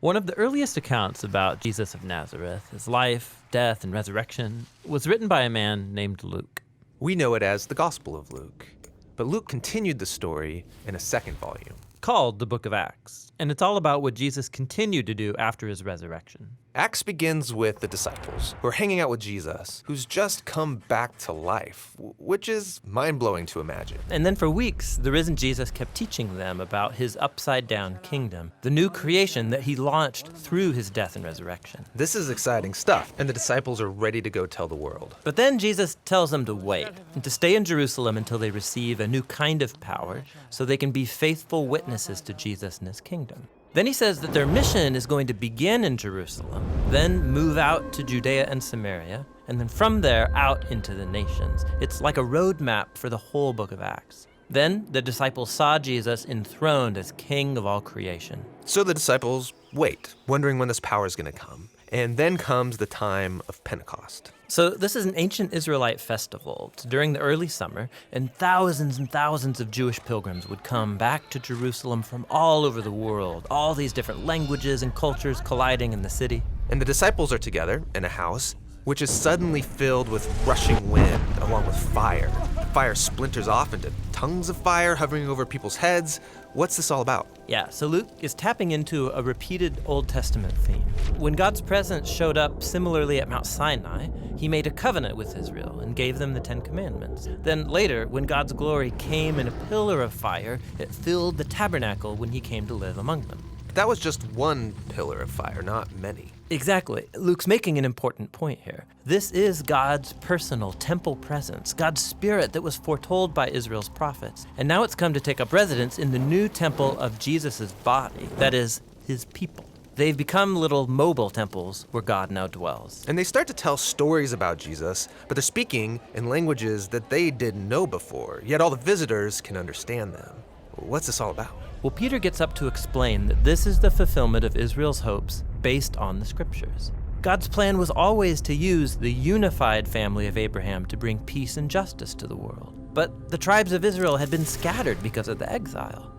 One of the earliest accounts about Jesus of Nazareth, his life, death, and resurrection, was written by a man named Luke. We know it as the Gospel of Luke, but Luke continued the story in a second volume. Called the Book of Acts, and it's all about what Jesus continued to do after his resurrection. Acts begins with the disciples who are hanging out with Jesus, who's just come back to life, which is mind-blowing to imagine. And then for weeks, the risen Jesus kept teaching them about his upside-down kingdom, the new creation that he launched through his death and resurrection. This is exciting stuff, and the disciples are ready to go tell the world. But then Jesus tells them to wait and to stay in Jerusalem until they receive a new kind of power so they can be faithful witnesses to Jesus and his kingdom. Then he says that their mission is going to begin in Jerusalem, then move out to Judea and Samaria, and then from there out into the nations. It's like a roadmap for the whole book of Acts. Then the disciples saw Jesus enthroned as King of all creation. So the disciples wait, wondering when this power is going to come. And then comes the time of Pentecost. So this is an ancient Israelite festival. It's during the early summer, and thousands of Jewish pilgrims would come back to Jerusalem from all over the world, all these different languages and cultures colliding in the city. And the disciples are together in a house, which is suddenly filled with rushing wind along with fire. Fire splinters off into tongues of fire hovering over people's heads. What's this all about? Yeah, so Luke is tapping into a repeated Old Testament theme. When God's presence showed up similarly at Mount Sinai, he made a covenant with Israel and gave them the Ten Commandments. Then later, when God's glory came in a pillar of fire, it filled the tabernacle when he came to live among them. That was just one pillar of fire, not many. Exactly. Luke's making an important point here. This is God's personal temple presence, God's spirit that was foretold by Israel's prophets. And now it's come to take up residence in the new temple of Jesus' body, that is, his people. They've become little mobile temples where God now dwells. And they start to tell stories about Jesus, but they're speaking in languages that they didn't know before, yet all the visitors can understand them. What's this all about? Well, Peter gets up to explain that this is the fulfillment of Israel's hopes based on the scriptures. God's plan was always to use the unified family of Abraham to bring peace and justice to the world. But the tribes of Israel had been scattered because of the exile.